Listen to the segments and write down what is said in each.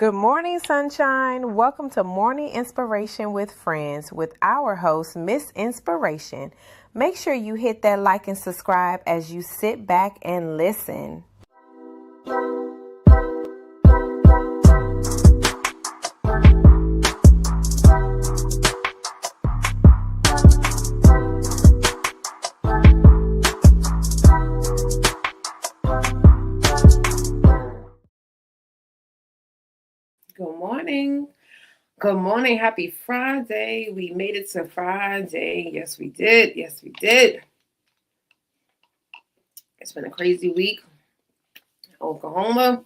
Good morning, sunshine. Welcome to Morning Inspiration with Friends with our host, Miss Inspiration. Make sure you hit that like and subscribe as you sit back and listen. Good morning. Good morning. Happy Friday. We made it to Friday. Yes, we did. Yes, we did. It's been a crazy week in Oklahoma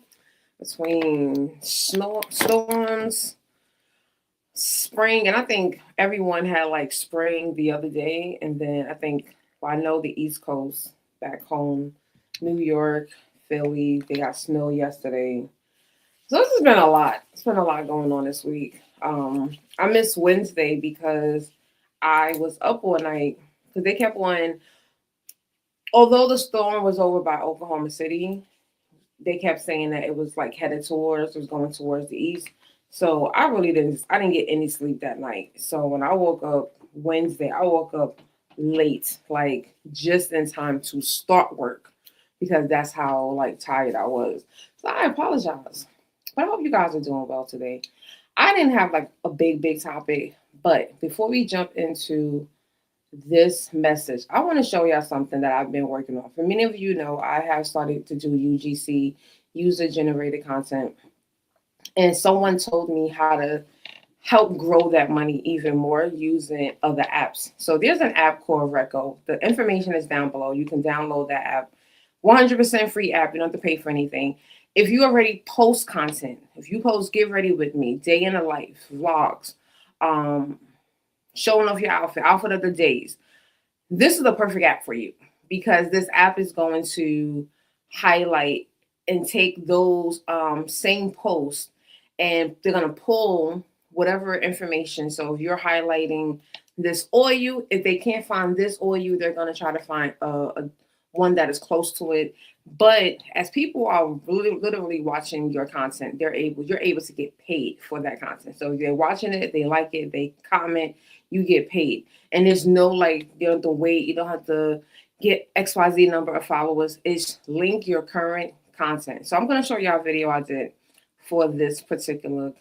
between storms, spring, and I think everyone had like spring the other day. And then I know the East Coast back home, New York, Philly, they got snow yesterday. So this has been a lot. It's been a lot going on this week. I missed Wednesday because I was up all night because they kept on. Although the storm was over by Oklahoma City, they kept saying that it was like it was going towards the east. So I didn't get any sleep that night. So when I woke up Wednesday, I woke up late, like just in time to start work because that's how like tired I was. So I apologize. But I hope you guys are doing well today. I didn't have like a big topic, but before we jump into this message, I want to show y'all something that I've been working on. For many of you know, I have started to do UGC, user generated content, and someone told me how to help grow that money even more using other apps. So there's an app called Reco. The information is down below. You can download that app. 100% free app. You don't have to pay for anything. If you already post content, if you post Get Ready With Me, Day in the Life, vlogs, showing off your outfit of the days, this is the perfect app for you because this app is going to highlight and take those same posts and they're going to pull whatever information. So if you're highlighting this oil, if they can't find this oil, they're going to try to find one that is close to it. But as people are literally watching your content, you're able to get paid for that content. So if they're watching it, they like it, they comment, you get paid. And there's no like you don't have to wait, you don't have to get XYZ number of followers. It's link your current content. So I'm gonna show y'all a video I did for this particular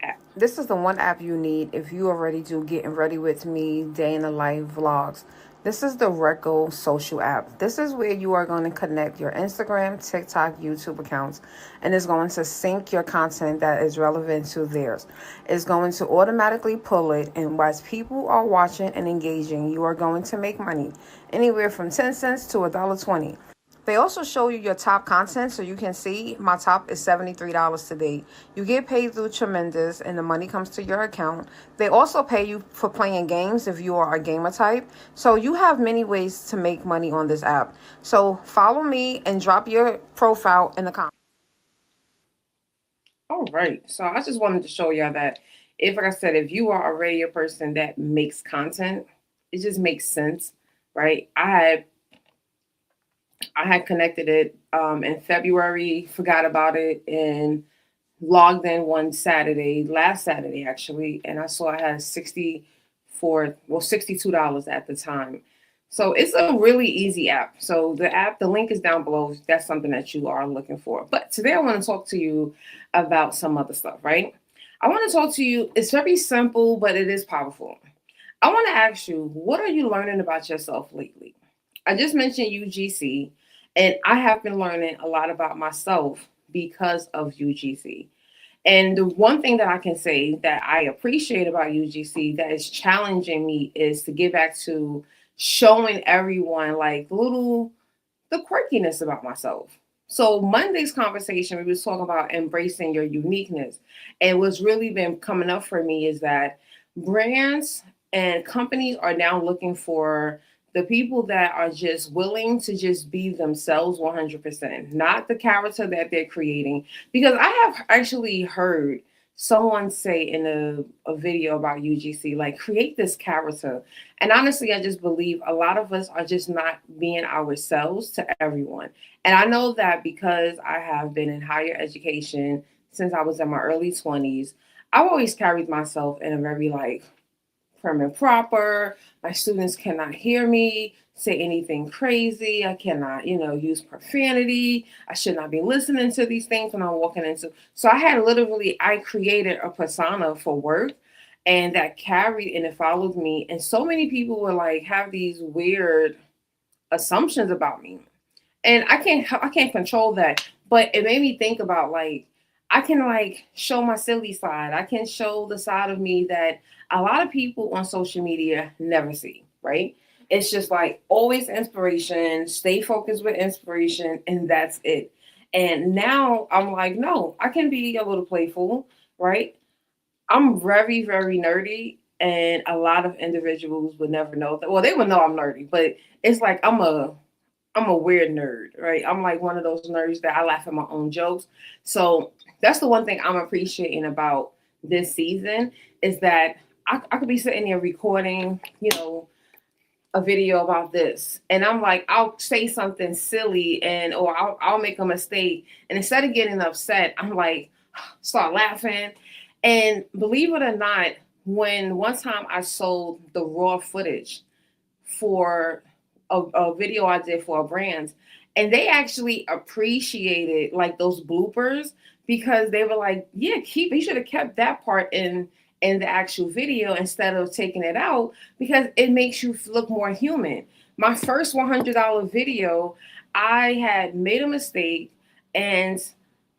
app. This is the one app you need if you already do Getting Ready With Me, Day in the Life vlogs. This is the Reco social app. This is where you are going to connect your Instagram, TikTok, YouTube accounts, and it's going to sync your content that is relevant to theirs. It's going to automatically pull it, and as people are watching and engaging, you are going to make money anywhere from 10 cents to $1.20. They also show you your top content, so you can see my top is $73 today. You get paid through Tremendous, and the money comes to your account. They also pay you for playing games if you are a gamer type. So you have many ways to make money on this app. So follow me and drop your profile in the comments. All right. So I just wanted to show y'all that like I said, if you are already a person that makes content, it just makes sense, right? I had connected it in February, forgot about it, and logged in last Saturday actually, and I saw I had $62 at the time. So it's a really easy app. So the link is down below if that's something that you are looking for. But today I want to talk to you about some other stuff, right? I want to talk to you. It's very simple, but it is powerful. I want to ask you, what are you learning about yourself lately? I just mentioned UGC, and I have been learning a lot about myself because of UGC. And the one thing that I can say that I appreciate about UGC that is challenging me is to get back to showing everyone like the quirkiness about myself. So Monday's conversation, we was talking about embracing your uniqueness. And what's really been coming up for me is that brands and companies are now looking for the people that are just willing to just be themselves 100%, not the character that they're creating. Because I have actually heard someone say in a video about UGC, like, create this character. And honestly, I just believe a lot of us are just not being ourselves to everyone. And I know that because I have been in higher education since I was in my early 20s. I've always carried myself in a very like prim and proper. My students cannot hear me say anything crazy. I cannot, use profanity. I should not be listening to these things when I'm walking into. So I created a persona for work, and that carried and it followed me. And so many people were like have these weird assumptions about me, and I can't control that. But it made me think about like I can like show my silly side. I can show the side of me that a lot of people on social media never see, right? It's just like always inspiration, stay focused with inspiration, and that's it. And now I'm like, no, I can be a little playful, right? I'm very, very nerdy, and a lot of individuals would never know that. Well, they would know I'm nerdy, but it's like I'm a weird nerd, right? I'm like one of those nerds that I laugh at my own jokes. So that's the one thing I'm appreciating about this season is that I could be sitting there recording, a video about this, and I'm like, I'll say something silly or I'll make a mistake, and instead of getting upset, I'm like, start laughing. And believe it or not, when one time I sold the raw footage for a video I did for a brand, and they actually appreciated like those bloopers because they were like, "Yeah, you should have kept that part in the actual video instead of taking it out because it makes you look more human." My first $100 video, I had made a mistake, and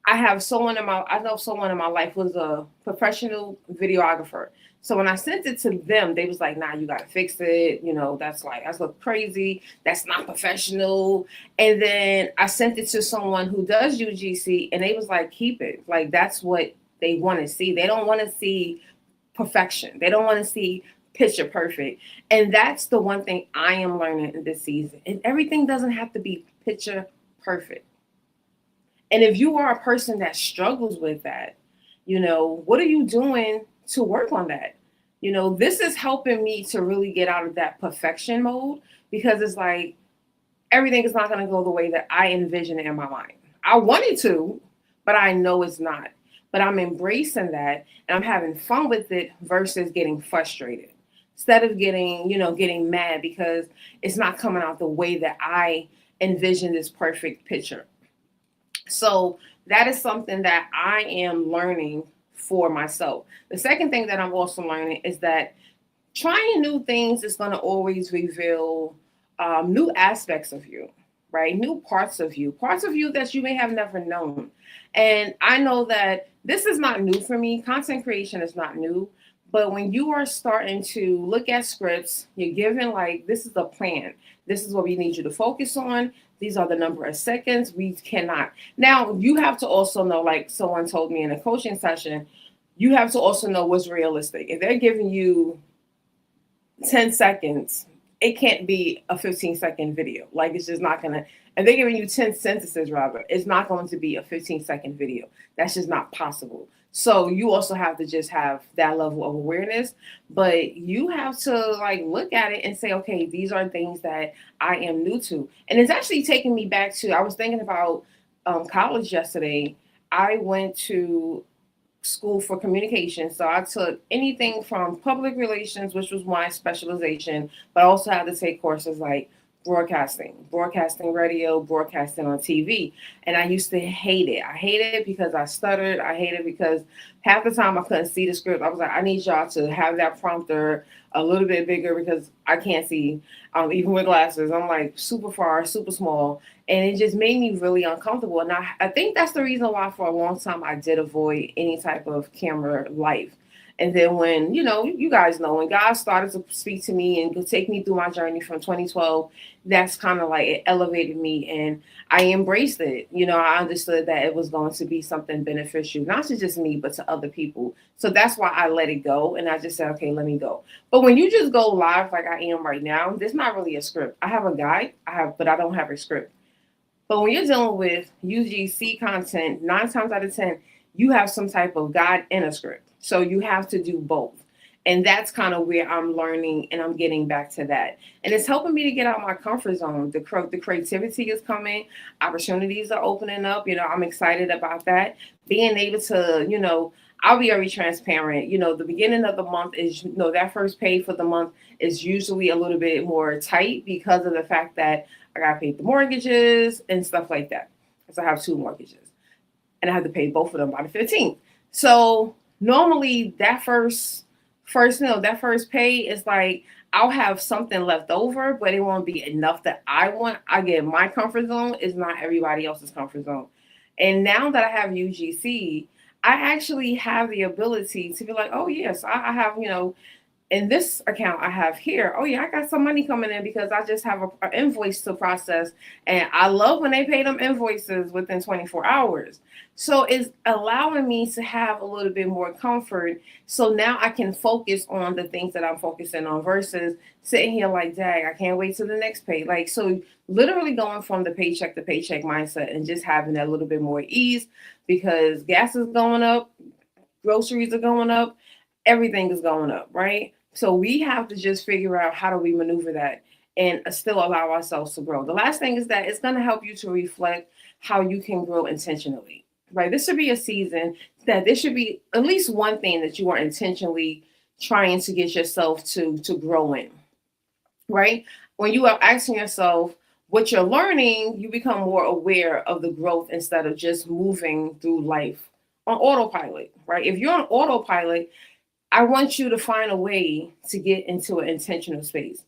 I know someone in my life was a professional videographer. So when I sent it to them, they was like, nah, you gotta fix it. That's look crazy. That's not professional. And then I sent it to someone who does UGC, and they was like, keep it. Like that's what they want to see. They don't want to see perfection. They don't want to see picture perfect. And that's the one thing I am learning in this season. And everything doesn't have to be picture perfect. And if you are a person that struggles with that, what are you doing to work on that? This is helping me to really get out of that perfection mode because it's like everything is not going to go the way that I envision it in my mind. I want it to, but I know it's not. But I'm embracing that and I'm having fun with it versus getting frustrated. Instead of getting mad because it's not coming out the way that I envision this perfect picture. So that is something that I am learning for myself. The second thing that I'm also learning is that trying new things is going to always reveal new aspects of you, right? New parts of you that you may have never known. And I know that this is not new for me. Content creation is not new. But when you are starting to look at scripts, you're given like, this is the plan. This is what we need you to focus on. These are the number of seconds. We cannot. Now, you have to also know, like someone told me in a coaching session, you have to also know what's realistic. If they're giving you 10 seconds, it can't be a 15-second video. Like it's just not going to, if they're giving you 10 sentences, rather, it's not going to be a 15-second video. That's just not possible. So you also have to just have that level of awareness, but you have to like look at it and say, okay, these are things that I am new to. And it's actually taking me back to, I was thinking about college yesterday. I went to school for communication. So I took anything from public relations, which was my specialization, but I also had to take courses like broadcasting radio, broadcasting on TV. And I used to hate it. I hated it because I stuttered. I hated it because half the time I couldn't see the script. I was like, I need y'all to have that prompter a little bit bigger because I can't see, even with glasses. I'm like super far, super small. And it just made me really uncomfortable. And I think that's the reason why for a long time I did avoid any type of camera life. And then when, you guys know, when God started to speak to me and take me through my journey from 2012, that's kind of like it elevated me and I embraced it. I understood that it was going to be something beneficial, not to just me, but to other people. So that's why I let it go. And I just said, okay, let me go. But when you just go live like I am right now, there's not really a script. I have a guide, but I don't have a script. But when you're dealing with UGC content, 9 times out of 10, you have some type of guide and a script. So you have to do both. And that's kind of where I'm learning and I'm getting back to that. And it's helping me to get out my comfort zone. The creativity is coming, opportunities are opening up. I'm excited about that. Being able to, I'll be very transparent. The beginning of the month is, that first pay for the month is usually a little bit more tight because of the fact that I got to pay the mortgages and stuff like that. Because I have 2 mortgages and I have to pay both of them by the 15th. So normally that first pay is like I'll have something left over, but it won't be enough that I want. Again, my comfort zone is not everybody else's comfort zone. And now that I have UGC, I actually have the ability to be like, oh yes, I have, in this account I have here, oh yeah, I got some money coming in because I just have an invoice to process. And I love when they pay them invoices within 24 hours. So it's allowing me to have a little bit more comfort. So now I can focus on the things that I'm focusing on versus sitting here like, dang, I can't wait till the next pay. Like, so literally going from the paycheck to paycheck mindset and just having that little bit more ease because gas is going up, groceries are going up, everything is going up, right? So we have to just figure out how do we maneuver that and still allow ourselves to grow. The last thing is that it's going to help you to reflect how you can grow intentionally, right? This should be a season that there should be at least one thing that you are intentionally trying to get yourself to grow in, right? When you are asking yourself what you're learning, you become more aware of the growth instead of just moving through life on autopilot, right? If you're on autopilot, I want you to find a way to get into an intentional space.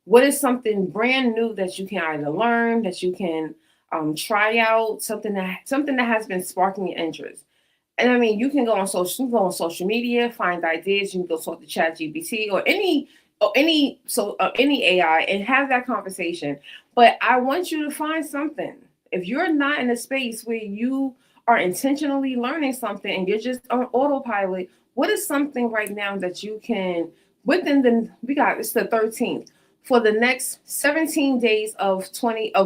What is something brand new that you can either learn, that you can try out, something that has been sparking your interest? And I mean, you can go on social media, find ideas. You can go talk to ChatGPT or any AI and have that conversation. But I want you to find something. If you're not in a space where you are intentionally learning something and you're just on autopilot, what is something right now that you can it's the 13th for the next 17 days of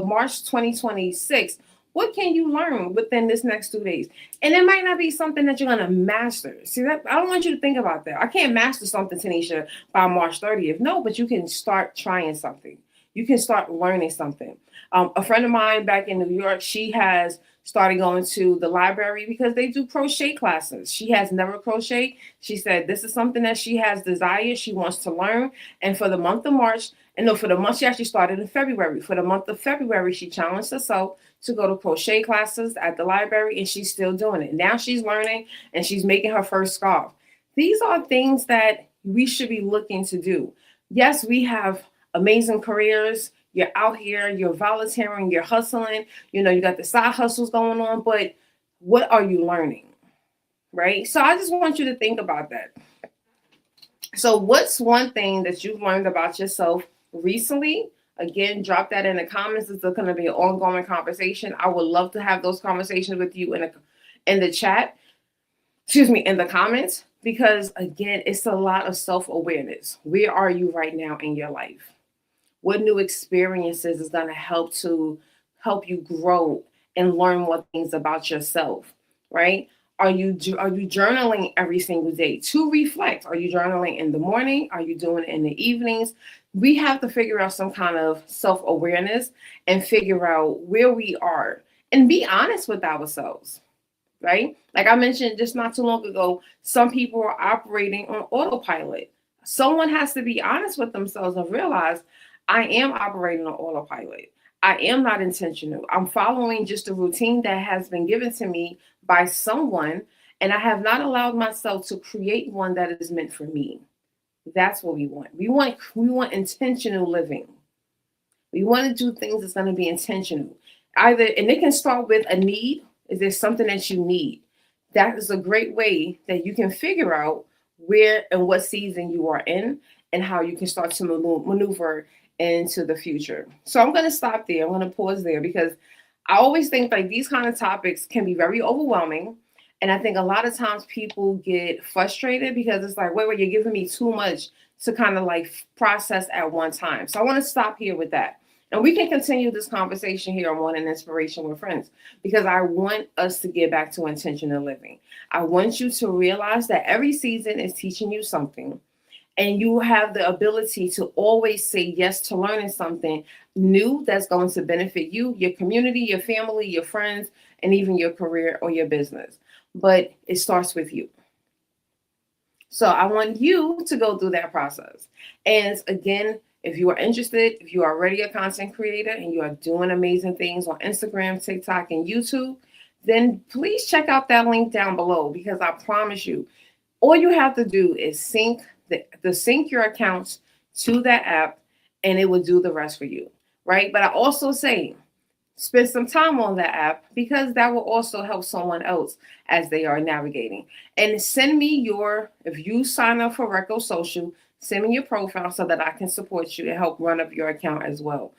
March 2026? What can you learn within this next 2 days? And it might not be something that you're gonna master. See that I don't want you to think about that. I can't master something, Tanisha, by March 30th. No, but you can start trying something. You can start learning something. A friend of mine back in New York, she has started going to the library because they do crochet classes. She has never crocheted. She said this is something that she has desire. She wants to learn. And for the month of March, and no, for the month she actually started in February. For the month of February, she challenged herself to go to crochet classes at the library, and she's still doing it. Now she's learning and she's making her first scarf. These are things that we should be looking to do. Yes, we have amazing careers. You're out here, you're volunteering, you're hustling, you got the side hustles going on, but what are you learning? Right? So I just want you to think about that. So what's one thing that you've learned about yourself recently? Again, drop that in the comments. It's going to be an ongoing conversation. I would love to have those conversations with you in the chat. Excuse me, in the comments, because again, it's a lot of self-awareness. Where are you right now in your life? What new experiences is going to help you grow and learn more things about yourself, right? Are you journaling every single day to reflect? Are you journaling in the morning? Are you doing it in the evenings? We have to figure out some kind of self-awareness and figure out where we are and be honest with ourselves, right? Like I mentioned just not too long ago, some people are operating on autopilot. Someone has to be honest with themselves and realize I am operating on autopilot. I am not intentional. I'm following just a routine that has been given to me by someone, and I have not allowed myself to create one that is meant for me. That's what we want. We want intentional living. We want to do things that's going to be intentional. And it can start with a need. Is there something that you need? That is a great way that you can figure out where and what season you are in and how you can start to maneuver into the future. So I'm going to stop there. I'm going to pause there because I always think like these kind of topics can be very overwhelming. And I think a lot of times people get frustrated because it's like, wait, you're giving me too much to kind of like process at one time. So I want to stop here with that. And we can continue this conversation here on Morning Inspiration with Friends because I want us to get back to intentional living. I want you to realize that every season is teaching you something. And you have the ability to always say yes to learning something new that's going to benefit you, your community, your family, your friends, and even your career or your business. But it starts with you. So I want you to go through that process. And again, if you are interested, if you are already a content creator and you are doing amazing things on Instagram, TikTok, and YouTube, then please check out that link down below, because I promise you, all you have to do is sync your accounts to that app, and it will do the rest for you, right? But I also say spend some time on that app, because that will also help someone else as they are navigating. And send me if you sign up for Recco Social, send me your profile so that I can support you and help run up your account as well.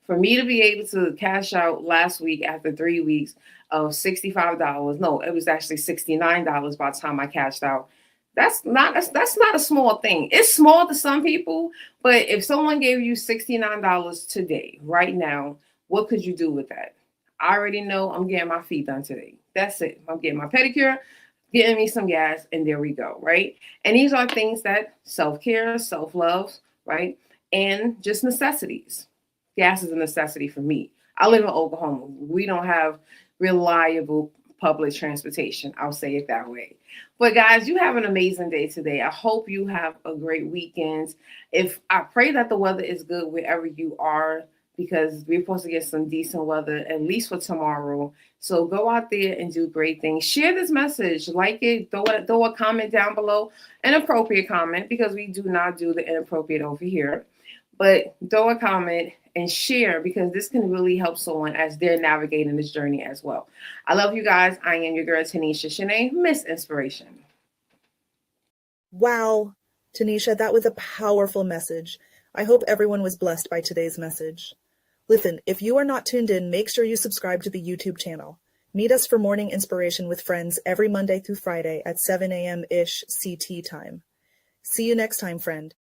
For me to be able to cash out last week after 3 weeks of $65, no, it was actually $69 by the time I cashed out. That's not a small thing. It's small to some people, but if someone gave you $69 today, right now, what could you do with that? I already know I'm getting my feet done today. That's it. I'm getting my pedicure, getting me some gas, and there we go, right? And these are things that self-care, self-love, right? And just necessities. Gas is a necessity for me. I live in Oklahoma. We don't have reliable public transportation. I'll say it that way. But guys, you have an amazing day today. I hope you have a great weekend. I pray that the weather is good wherever you are, because we're supposed to get some decent weather, at least for tomorrow. So go out there and do great things. Share this message, like it, throw a comment down below, an appropriate comment, because we do not do the inappropriate over here. But throw a comment and share, because this can really help someone as they're navigating this journey as well. I love you guys. I am your girl, Tanisha Shanae, Miss Inspiration. Wow, Tanisha, that was a powerful message. I hope everyone was blessed by today's message. Listen, if you are not tuned in, make sure you subscribe to the YouTube channel. Meet us for morning inspiration with friends every Monday through Friday at 7 a.m.-ish CT time. See you next time, friend.